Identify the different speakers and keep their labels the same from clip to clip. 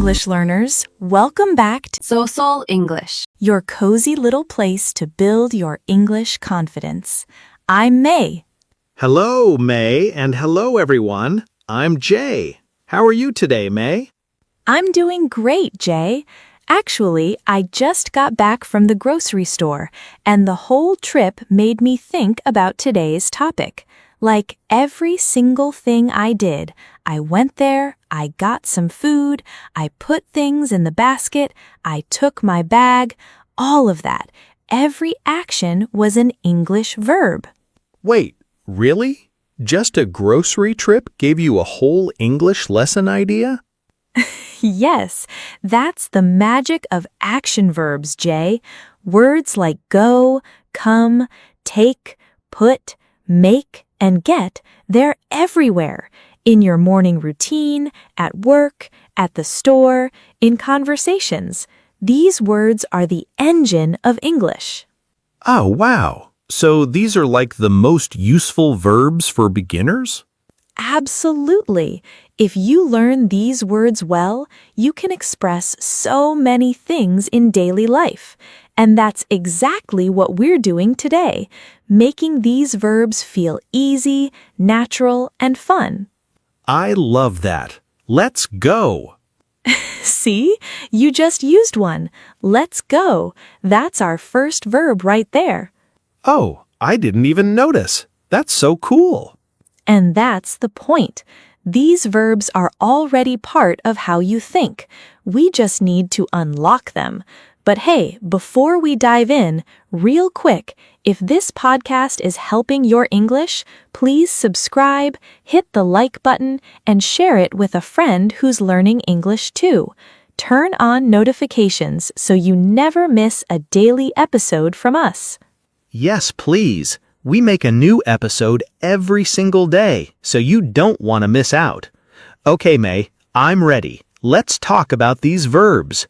Speaker 1: English learners. Welcome back to
Speaker 2: So English.
Speaker 1: your cozy little place to build your English confidence. I'm May.
Speaker 3: Hello, May, and hello, everyone. I'm Jay. How are you today, May?
Speaker 1: I'm doing great, Jay. Actually, I just got back from the grocery store, and the whole trip made me think about today's topic. Like every single thing I did, I went there, I got some food, I put things in the basket, I took my bag, all of that. Every action was an English verb.
Speaker 3: Wait, really? Just a grocery trip gave you a whole English lesson idea?
Speaker 1: Yes, that's the magic of action verbs, Jay. Words like go, come, take, put, make, and get, they're everywhere. In your morning routine, at work, at the store, in conversations. These words are the engine of English.
Speaker 3: Oh, wow. So these are like the most useful verbs for beginners?
Speaker 1: Absolutely. If you learn these words well, you can express so many things in daily life. And that's exactly what we're doing today, making these verbs feel easy, natural, and fun.
Speaker 3: I love that. Let's go.
Speaker 1: See? You just used one. Let's go. That's our first verb right there.
Speaker 3: Oh, I didn't even notice. That's so cool.
Speaker 1: And that's the point. These verbs are already part of how you think. We just need to unlock them. But hey, before we dive in, real quick, if this podcast is helping your English, please subscribe, hit the like button, and share it with a friend who's learning English too. Turn on notifications so you never miss a daily episode from us.
Speaker 3: Yes, please. We make a new episode every single day, so you don't want to miss out. Okay, May, I'm ready. Let's talk about these verbs.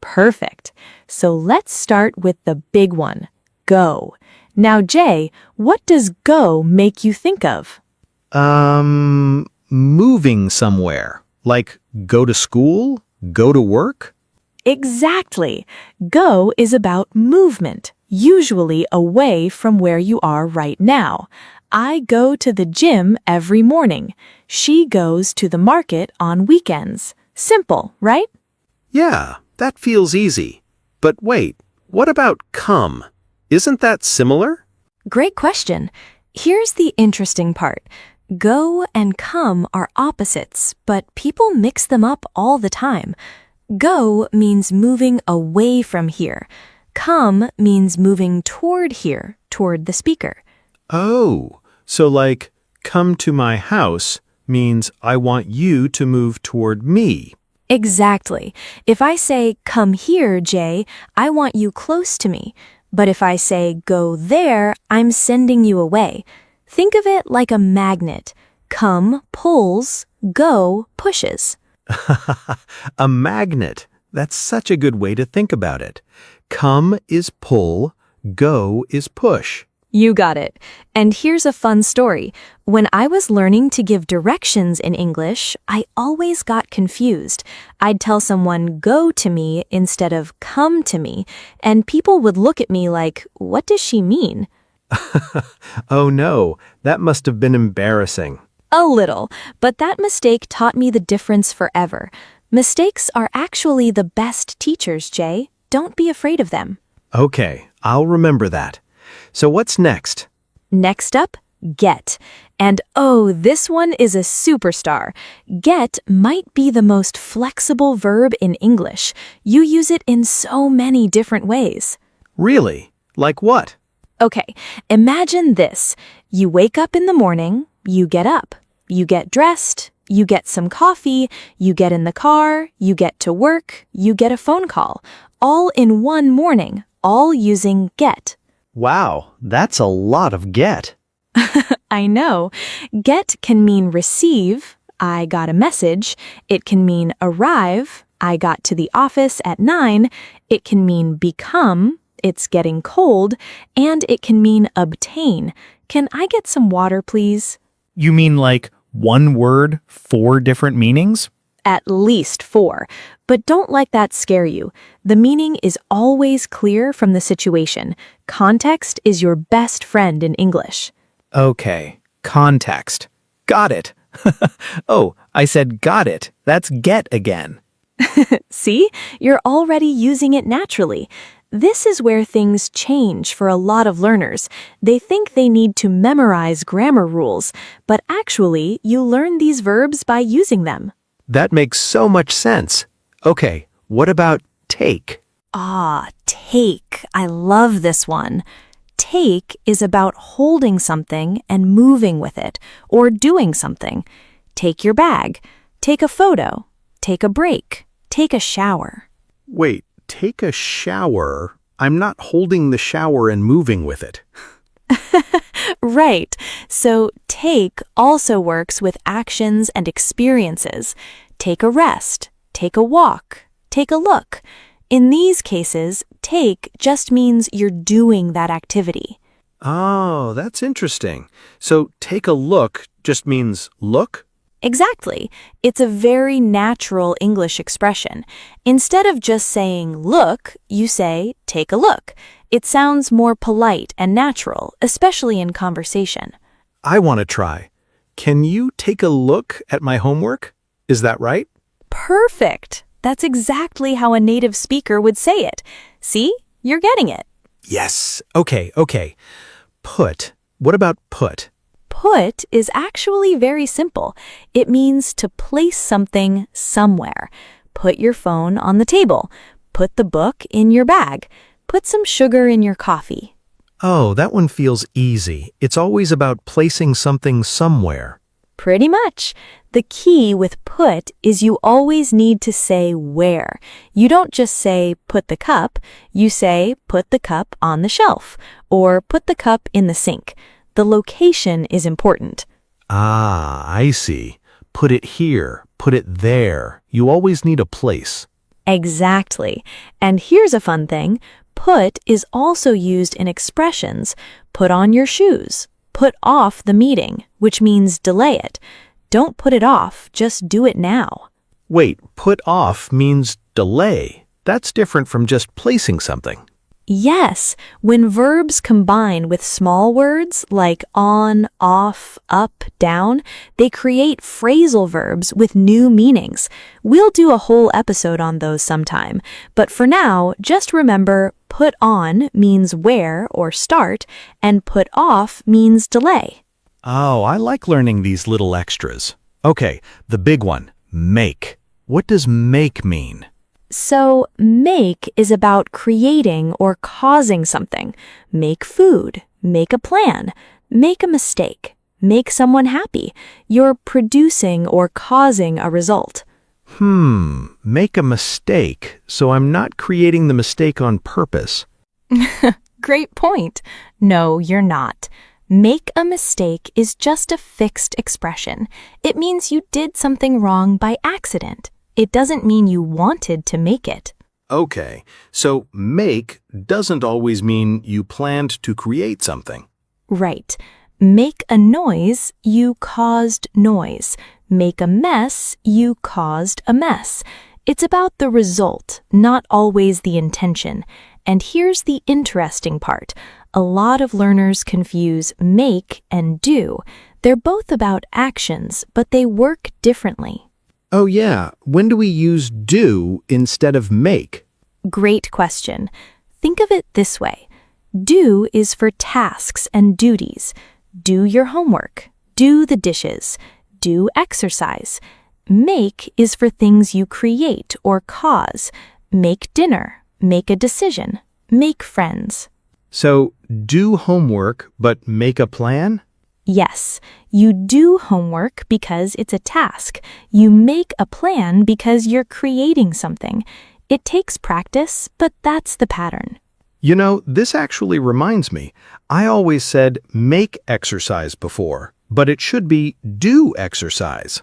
Speaker 1: Perfect. So let's start with the big one, go. Now, Jay, what does go make you think of?
Speaker 3: Moving somewhere. Like go to school? Go to work?
Speaker 1: Exactly. Go is about movement, usually away from where you are right now. I go to the gym every morning. She goes to the market on weekends. Simple, right?
Speaker 3: Yeah, that feels easy. But wait, what about come? Isn't that similar?
Speaker 1: Great question. Here's the interesting part. Go and come are opposites, but people mix them up all the time. Go means moving away from here. Come means moving toward here, toward the speaker.
Speaker 3: Oh, so like come to my house means I want you to move toward me.
Speaker 1: Exactly. If I say, come here, Jay, I want you close to me. But if I say, go there, I'm sending you away. Think of it like a magnet. Come pulls, go pushes.
Speaker 3: A magnet. That's such a good way to think about it. Come is pull, go is push.
Speaker 1: You got it. And here's a fun story. When I was learning to give directions in English, I always got confused. I'd tell someone, go to me instead of come to me, and people would look at me like, what does she mean?
Speaker 3: Oh no, that must have been embarrassing.
Speaker 1: A little, but that mistake taught me the difference forever. Mistakes are actually the best teachers, Jay. Don't be afraid of them.
Speaker 3: Okay, I'll remember that. So what's next?
Speaker 1: Next up, get. And oh, this one is a superstar. Get might be the most flexible verb in English. You use it in so many different ways.
Speaker 3: Really? Like what?
Speaker 1: Okay, imagine this. You wake up in the morning, you get up, you get dressed, you get some coffee, you get in the car, you get to work, you get a phone call. All in one morning, all using get.
Speaker 3: Wow, that's a lot of get.
Speaker 1: I know. Get can mean receive, I got a message. It can mean arrive, I got to the office at 9. It can mean become, it's getting cold. And it can mean obtain. Can I get some water, please?
Speaker 4: You mean like one word, 4 different meanings?
Speaker 1: at least 4. But don't let that scare you. The meaning is always clear from the situation. Context is your best friend in English.
Speaker 3: Okay, context. Got it. Oh, I said got it. That's get again.
Speaker 1: See? You're already using it naturally. This is where things change for a lot of learners. They think they need to memorize grammar rules, but actually, you learn these verbs by using them.
Speaker 3: That makes so much sense. Okay, what about take?
Speaker 1: Take. I love this one. Take is about holding something and moving with it, or doing something. Take your bag. Take a photo. Take a break. Take a shower.
Speaker 3: Wait, take a shower? I'm not holding the shower and moving with it.
Speaker 1: Right. So take also works with actions and experiences. Take a rest. Take a walk. Take a look. In these cases, take just means you're doing that activity.
Speaker 3: Oh, that's interesting. So take a look just means look?
Speaker 1: Exactly. It's a very natural English expression. Instead of just saying look, you say take a look. It sounds more polite and natural, especially in conversation.
Speaker 3: I want to try. Can you take a look at my homework? Is that right?
Speaker 1: Perfect. That's exactly how a native speaker would say it. See? You're getting it.
Speaker 3: Yes. Okay. Put. What about put?
Speaker 1: Put is actually very simple. It means to place something somewhere. Put your phone on the table. Put the book in your bag. Put some sugar in your coffee.
Speaker 3: Oh, that one feels easy. It's always about placing something somewhere.
Speaker 1: Pretty much. The key with put is you always need to say where. You don't just say put the cup. You say put the cup on the shelf or put the cup in the sink. The location is important.
Speaker 3: Ah, I see. Put it here, put it there. You always need a place.
Speaker 1: Exactly. And here's a fun thing. Put is also used in expressions. Put on your shoes. Put off the meeting, which means delay it. Don't put it off, just do it now.
Speaker 3: Wait, put off means delay. That's different from just placing something.
Speaker 1: Yes, when verbs combine with small words like on, off, up, down, they create phrasal verbs with new meanings. We'll do a whole episode on those sometime, but for now, just remember put on means wear or start, and put off means delay.
Speaker 3: Oh, I like learning these little extras. Okay, the big one, make. What does make mean?
Speaker 1: So, make is about creating or causing something. Make food, make a plan, make a mistake, make someone happy. You're producing or causing a result.
Speaker 3: Make a mistake, so I'm not creating the mistake on purpose.
Speaker 1: Great point. No, you're not. Make a mistake is just a fixed expression. It means you did something wrong by accident. It doesn't mean you wanted to make it.
Speaker 3: Okay, so make doesn't always mean you planned to create something.
Speaker 1: Right. Make a noise, you caused noise. Make a mess, you caused a mess. It's about the result, not always the intention. And here's the interesting part. A lot of learners confuse make and do. They're both about actions, but they work differently.
Speaker 3: Oh yeah, when do we use do instead of make?
Speaker 1: Great question. Think of it this way. Do is for tasks and duties. Do your homework. Do the dishes. Do exercise. Make is for things you create or cause. Make dinner. Make a decision. Make friends.
Speaker 3: So, do homework, but make a plan?
Speaker 1: Yes, you do homework because it's a task. You make a plan because you're creating something. It takes practice, but that's the pattern.
Speaker 3: You know, this actually reminds me. I always said make exercise before, but it should be do exercise.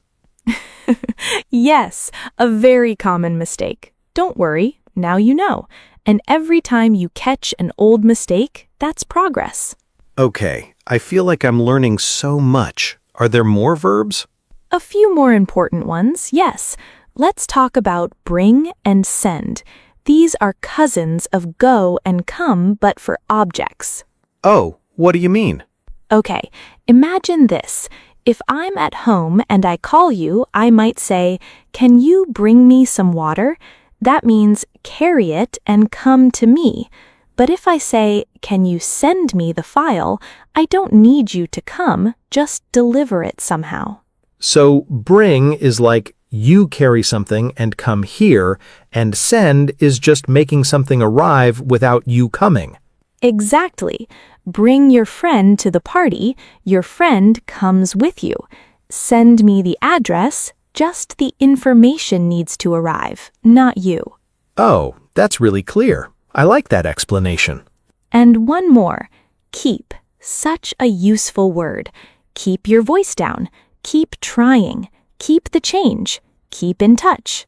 Speaker 1: Yes, a very common mistake. Don't worry, now you know. And every time you catch an old mistake, that's progress.
Speaker 3: Okay, I feel like I'm learning so much. Are there more verbs?
Speaker 1: A few more important ones, yes. Let's talk about bring and send. These are cousins of go and come, but for objects.
Speaker 3: Oh, what do you mean?
Speaker 1: Okay, imagine this. If I'm at home and I call you, I might say, "Can you bring me some water?" That means carry it and come to me. But if I say, "Can you send me the file?" I don't need you to come, just deliver it somehow.
Speaker 2: So bring is like you carry something and come here, and send is just making something arrive without you coming.
Speaker 1: Exactly. Bring your friend to the party, your friend comes with you. Send me the address, just the information needs to arrive, not you.
Speaker 2: Oh, that's really clear. I like that explanation.
Speaker 1: And one more, keep. Such a useful word. Keep your voice down. Keep trying. Keep the change. Keep in touch.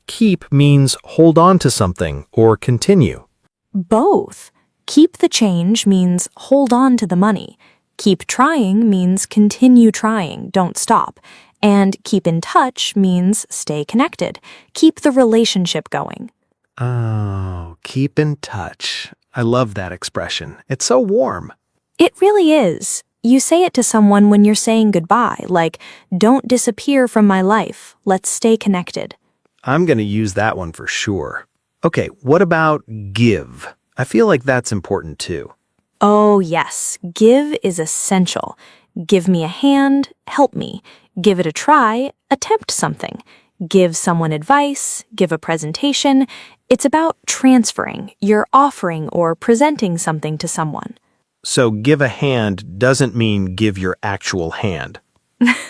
Speaker 2: Keep means hold on to something or continue.
Speaker 1: Both. Keep the change means hold on to the money. Keep trying means continue trying, don't stop. And keep in touch means stay connected. Keep the relationship going.
Speaker 3: Oh, keep in touch. I love that expression. It's so warm.
Speaker 1: It really is. You say it to someone when you're saying goodbye, like, "Don't disappear from my life. Let's stay connected."
Speaker 3: I'm going to use that one for sure. Okay, what about give? I feel like that's important too.
Speaker 1: Oh, yes. Give is essential. Give me a hand, help me. Give it a try, attempt something. Give someone advice, give a presentation. It's about transferring. You're offering or presenting something to someone.
Speaker 3: So give a hand doesn't mean give your actual hand.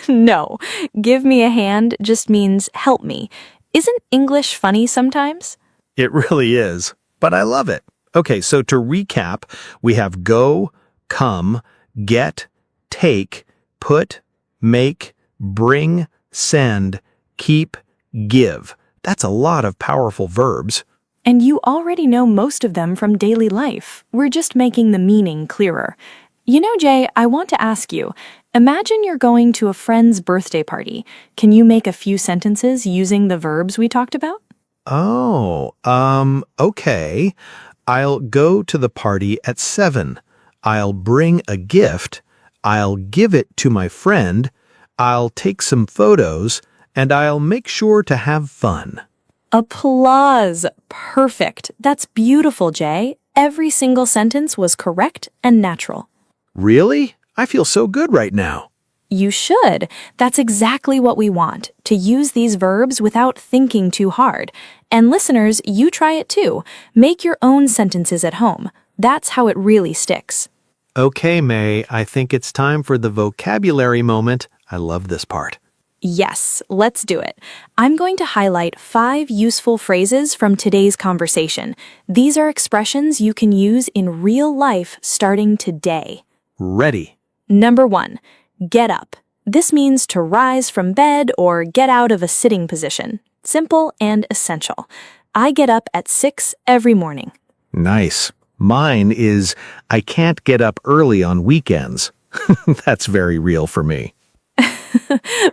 Speaker 1: No, give me a hand just means help me. Isn't English funny sometimes?
Speaker 3: It really is, but I love it. Okay, so to recap, we have go, come, get, take, put, make, bring, send, keep, give. That's a lot of powerful verbs.
Speaker 1: And you already know most of them from daily life. We're just making the meaning clearer. You know, Jay, I want to ask you, imagine you're going to a friend's birthday party. Can you make a few sentences using the verbs we talked about?
Speaker 3: Okay. I'll go to the party at 7. I'll bring a gift. I'll give it to my friend. I'll take some photos. And I'll make sure to have fun.
Speaker 1: Applause! Perfect. That's beautiful, Jay. Every single sentence was correct and natural.
Speaker 3: Really? I feel so good right now.
Speaker 1: You should. That's exactly what we want, to use these verbs without thinking too hard. And listeners, you try it too. Make your own sentences at home. That's how it really sticks.
Speaker 3: Okay, May, I think it's time for the vocabulary moment. I love this part.
Speaker 1: Yes, let's do it. I'm going to highlight 5 useful phrases from today's conversation. These are expressions you can use in real life starting today.
Speaker 3: Ready.
Speaker 1: Number 1, get up. This means to rise from bed or get out of a sitting position. Simple and essential. I get up at 6 every morning.
Speaker 3: Nice. Mine is, I can't get up early on weekends. That's very real for me.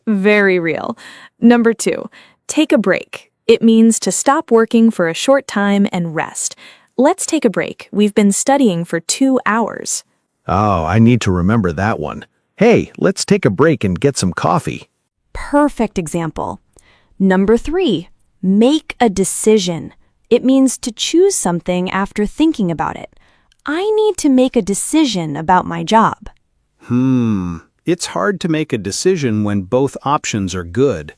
Speaker 1: Very real. Number 2, take a break. It means to stop working for a short time and rest. Let's take a break. We've been studying for 2 hours.
Speaker 3: Oh, I need to remember that one. Hey, let's take a break and get some coffee.
Speaker 1: Perfect example. Number 3, make a decision. It means to choose something after thinking about it. I need to make a decision about my job.
Speaker 3: It's hard to make a decision when both options are good.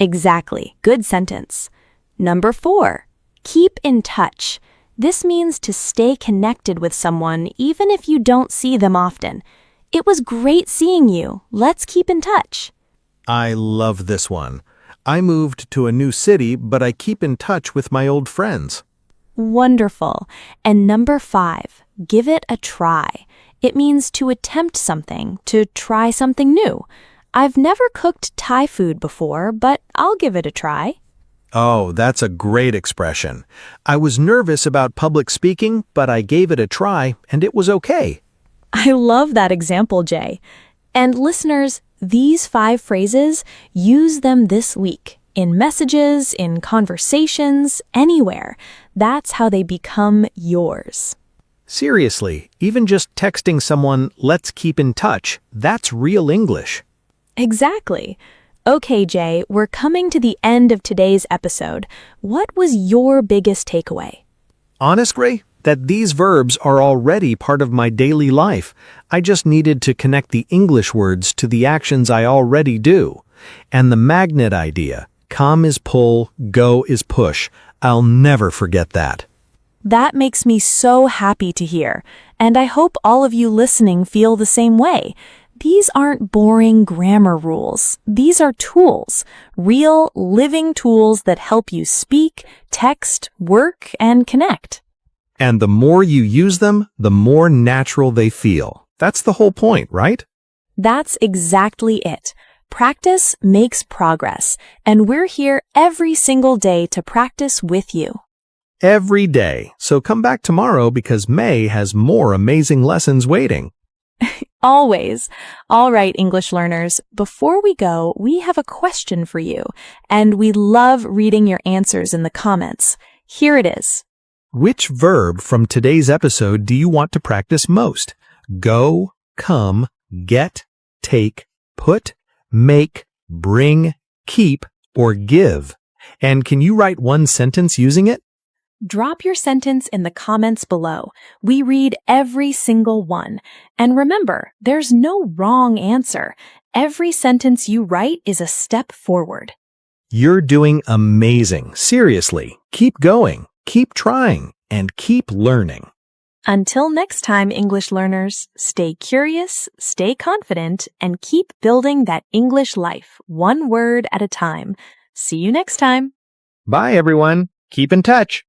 Speaker 1: Exactly. Good sentence. Number 4, keep in touch. This means to stay connected with someone even if you don't see them often. It was great seeing you. Let's keep in touch.
Speaker 3: I love this one. I moved to a new city, but I keep in touch with my old friends.
Speaker 1: Wonderful. And number 5, give it a try. It means to attempt something, to try something new. I've never cooked Thai food before, but I'll give it a try.
Speaker 3: Oh, that's a great expression. I was nervous about public speaking, but I gave it a try, and it was okay.
Speaker 1: I love that example, Jay. And listeners, these 5 phrases, use them this week. In messages, in conversations, anywhere. That's how they become yours.
Speaker 2: Seriously, even just texting someone, "Let's keep in touch," that's real English.
Speaker 1: Exactly. Okay, Jay, we're coming to the end of today's episode. What was your biggest takeaway?
Speaker 2: Honestly, that these verbs are already part of my daily life. I just needed to connect the English words to the actions I already do. And the magnet idea, come is pull, go is push. I'll never forget that.
Speaker 1: That makes me so happy to hear, and I hope all of you listening feel the same way. These aren't boring grammar rules. These are tools, real, living tools that help you speak, text, work, and connect.
Speaker 2: And the more you use them, the more natural they feel. That's the whole point, right?
Speaker 1: That's exactly it. Practice makes progress, and we're here every single day to practice with you.
Speaker 2: Every day. So come back tomorrow because May has more amazing lessons waiting.
Speaker 1: Always. All right, English learners, before we go, we have a question for you, and we love reading your answers in the comments. Here it is.
Speaker 2: Which verb from today's episode do you want to practice most? Go, come, get, take, put, make, bring, keep, or give. And can you write one sentence using it?
Speaker 1: Drop your sentence in the comments below. We read every single one. And remember, there's no wrong answer. Every sentence you write is a step forward.
Speaker 2: You're doing amazing. Seriously, keep going, keep trying, and keep learning.
Speaker 1: Until next time, English learners, stay curious, stay confident, and keep building that English life, one word at a time. See you next time.
Speaker 2: Bye, everyone. Keep in touch.